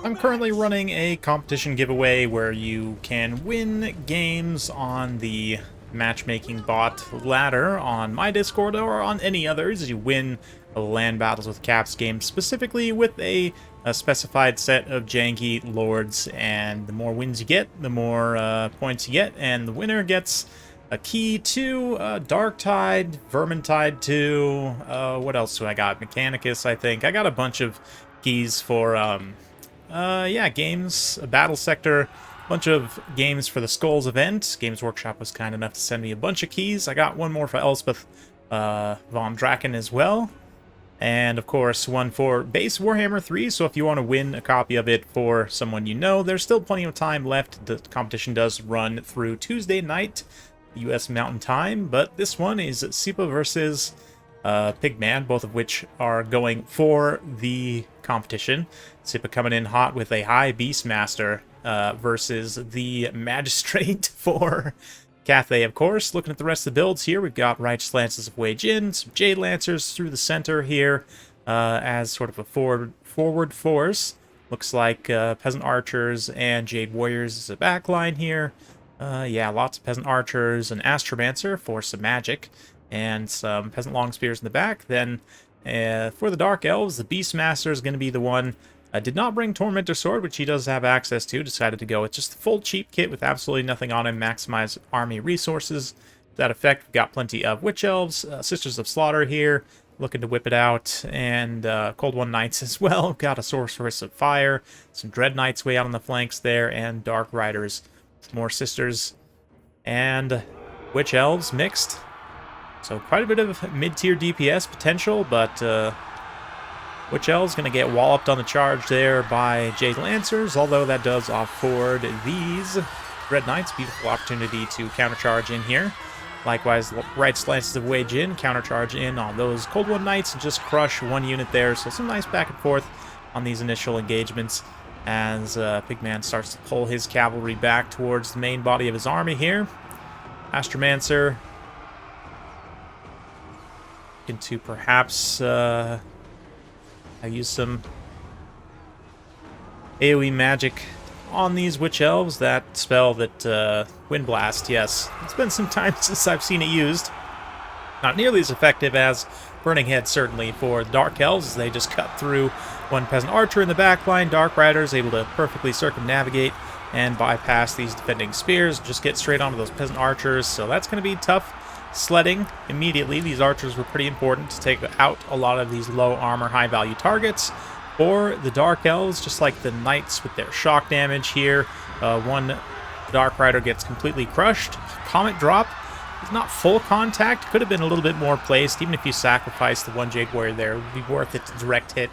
I'm currently running a competition giveaway where you can win games on the matchmaking bot ladder on my Discord or on any others. You win land battles with caps games specifically with a specified set of janky lords, and the more wins you get, the more points you get, and the winner gets a key to Darktide, Vermintide 2, what else do I got? Mechanicus, I think. I got a bunch of keys for yeah, games, a battle sector, a bunch of games for the Skulls event. Games Workshop was kind enough to send me a bunch of keys. I got one more for Elspeth von Draken as well. And, of course, one for base Warhammer 3, so if you want to win a copy of it for someone you know, there's still plenty of time left. The competition does run through Tuesday night, U.S. Mountain Time, but this one is Sipa versus Pigman, both of which are going for the competition. Sipa coming in hot with a high Beastmaster versus the Magistrate for Cathay, of course. Looking at the rest of the builds here, we've got Righteous Lances of Wage In, some Jade Lancers through the center here as sort of a forward force. Looks like Peasant Archers and Jade Warriors is a backline here. Yeah, lots of Peasant Archers, an Astromancer for some magic, and some Peasant Long Spears in the back. Then for the Dark Elves, the Beastmaster is going to be the one. Did not bring Tormentor Sword, which he does have access to. Decided to go with just the full cheap kit with absolutely nothing on him. Maximize army resources. To that effect, we've got plenty of Witch Elves, Sisters of Slaughter here, looking to whip it out, and Cold One Knights as well. Got a Sorceress of Fire, some Dread Knights way out on the flanks there, and Dark Riders. More Sisters and Witch Elves mixed. So quite a bit of mid-tier DPS potential, but Witch Elves going to get walloped on the charge there by Jade Lancers, although that does afford these Red Knights beautiful opportunity to countercharge in here. Likewise, Righteous Lances of Wage In, countercharge in on those Cold One Knights and just crush one unit there. So some nice back and forth on these initial engagements as Pigman starts to pull his cavalry back towards the main body of his army here. Astromancer into perhaps I use some AoE magic on these Witch Elves. That spell that Wind Blast, yes. It's been some time since I've seen it used. Not nearly as effective as Burning Head, certainly, for the Dark Elves, as they just cut through one Peasant Archer in the back line. Dark Riders able to perfectly circumnavigate and bypass these defending spears, just get straight onto those Peasant Archers, so that's going to be tough sledding immediately. These archers were pretty important to take out a lot of these low armor, high value targets. For the Dark Elves, just like the Knights with their shock damage here, one Dark Rider gets completely crushed. Comet Drop is not full contact, could have been a little bit more placed. Even if you sacrifice the one Jade Warrior there, it would be worth it to direct hit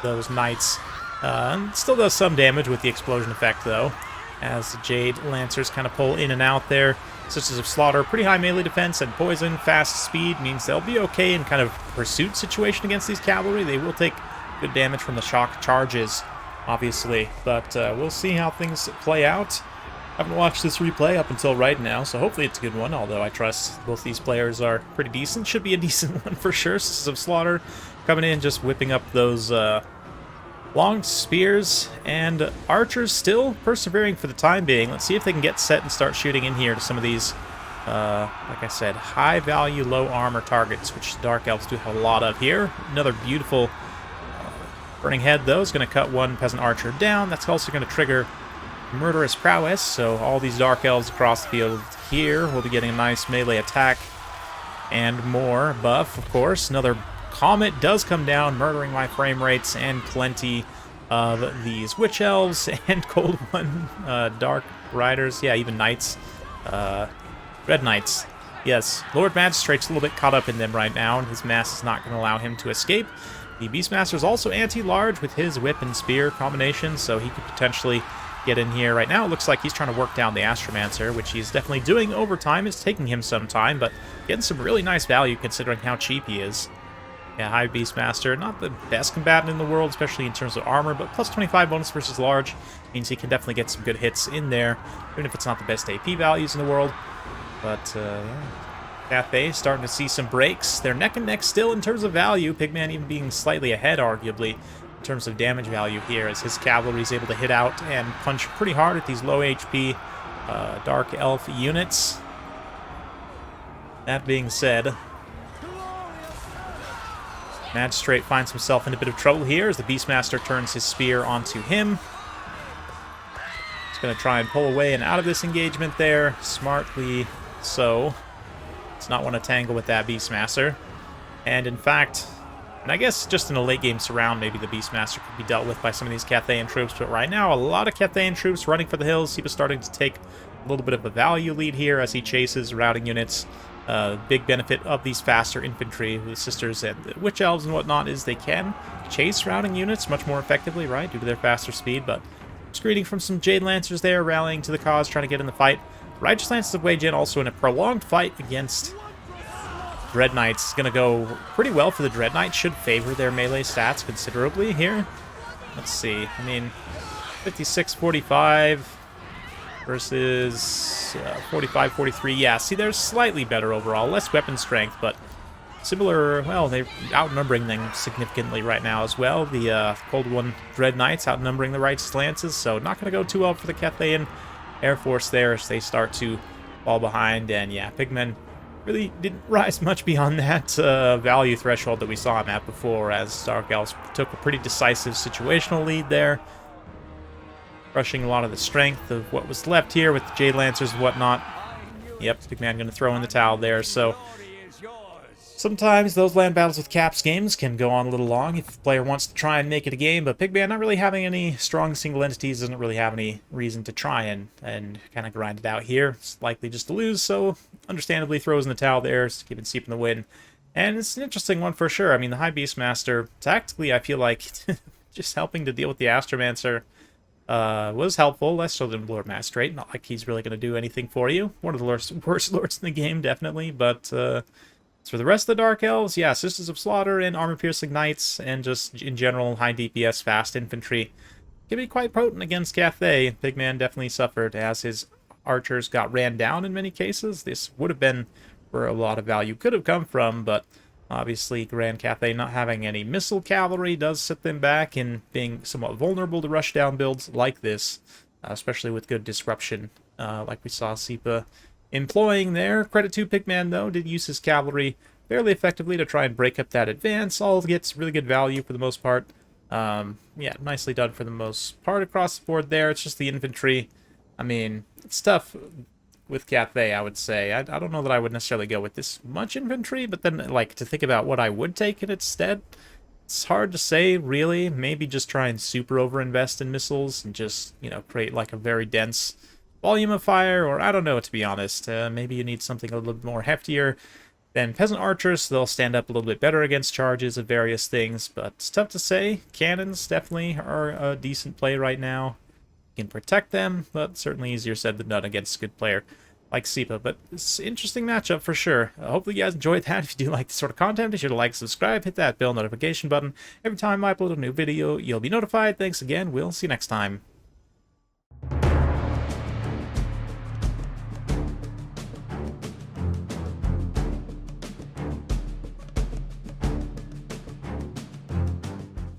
those Knights. Still does some damage with the explosion effect though, as the Jade Lancers kind of pull in and out there. Sisters of Slaughter, pretty high melee defense and poison, fast speed means they'll be okay in kind of pursuit situation against these cavalry. They will take good damage from the shock charges, obviously, but we'll see how things play out. I haven't watched this replay up until right now, so hopefully it's a good one, although I trust both these players are pretty decent. Should be a decent one for sure. Sisters of Slaughter coming in, just whipping up those long spears, and archers still persevering for the time being. Let's see if they can get set and start shooting in here to some of these, like I said, high value, low armor targets, which Dark Elves do have a lot of here. Another beautiful Burning Head, though, is going to cut one Peasant Archer down. That's also going to trigger Murderous Prowess, so all these Dark Elves across the field here will be getting a nice melee attack and more buff, of course. Another Comet does come down, murdering my frame rates, and plenty of these Witch Elves and Cold One Dark Riders. Yeah, even Knights. Red Knights. Yes, Lord Magistrate's a little bit caught up in them right now, and his mass is not going to allow him to escape. The Beastmaster is also anti-large with his whip and spear combination, so he could potentially get in here. Right now it looks like he's trying to work down the Astromancer, which he's definitely doing over time. It's taking him some time, but getting some really nice value considering how cheap he is. Yeah, high Beastmaster, not the best combatant in the world, especially in terms of armor, but plus 25 bonus versus large means he can definitely get some good hits in there, even if it's not the best AP values in the world. But, yeah. Cathay starting to see some breaks. They're neck and neck still in terms of value, Pigman even being slightly ahead, arguably, in terms of damage value here, as his cavalry is able to hit out and punch pretty hard at these low HP Dark Elf units. That being said, Magistrate finds himself in a bit of trouble here as the Beastmaster turns his spear onto him. He's going to try and pull away and out of this engagement there, smartly so. Does not want to tangle with that Beastmaster. And in fact, and I guess just in a late game surround, maybe the Beastmaster could be dealt with by some of these Cathayan troops, but right now, a lot of Cathayan troops running for the hills. He was starting to take a little bit of a value lead here as he chases routing units. Big benefit of these faster infantry, the Sisters and the Witch Elves and whatnot, is they can chase routing units much more effectively, right, due to their faster speed, but screening from some Jade Lancers there, rallying to the cause, trying to get in the fight. Righteous Lancers of Wei Jin also in a prolonged fight against Dread Knights. Going to go pretty well for the Dread Knights, should favor their melee stats considerably here. Let's see, I mean, 56-45 versus 45-43. Yeah, see, they're slightly better overall, less weapon strength, but similar, well, they're outnumbering them significantly right now as well. The Cold One Dread Knights outnumbering the Righteous Lances, so not going to go too well for the Cathayan Air Force there as they start to fall behind. And yeah, Pigmen really didn't rise much beyond that value threshold that we saw him at before, as Dark Elves took a pretty decisive situational lead there, crushing a lot of the strength of what was left here with the Jade Lancers and whatnot. Yep, Pigman going to throw in the towel there, so sometimes those land battles with caps games can go on a little long if the player wants to try and make it a game, but Pigman not really having any strong single entities, doesn't really have any reason to try and kind of grind it out here. It's likely just to lose, so understandably throws in the towel there, just keeping Seep in the win. And it's an interesting one for sure. I mean, the High Beastmaster, tactically, I feel like just helping to deal with the Astromancer was helpful, less so than Lord Magistrate. Not like he's really going to do anything for you. One of the worst lords in the game, definitely, but for the rest of the Dark Elves, yeah, Sisters of Slaughter and Armor-Piercing Knights, and just in general, high DPS fast infantry can be quite potent against Cathay. Pigman definitely suffered as his archers got ran down in many cases. This would have been where a lot of value could have come from, but obviously Grand Cathay not having any missile cavalry does set them back in being somewhat vulnerable to rushdown builds like this, especially with good disruption, like we saw Sipa employing there. Credit to Pigman, though, did use his cavalry fairly effectively to try and break up that advance. All gets really good value for the most part. Yeah, nicely done for the most part across the board there. It's just the infantry. I mean, it's tough with Cathay, I would say. I don't know that I would necessarily go with this much infantry, but then, like, to think about what I would take in its stead, it's hard to say, really. Maybe just try and super overinvest in missiles and just, you know, create, like, a very dense volume of fire, or I don't know, to be honest. Maybe you need something a little bit more heftier than Peasant Archers, so they'll stand up a little bit better against charges of various things, but it's tough to say. Cannons definitely are a decent play right now. You can protect them, but certainly easier said than done against a good player like Sipa. But it's an interesting matchup for sure. Hopefully you guys enjoyed that. If you do like this sort of content, be sure to like, subscribe, hit that bell notification button. Every time I upload a new video, you'll be notified. Thanks again. We'll see you next time.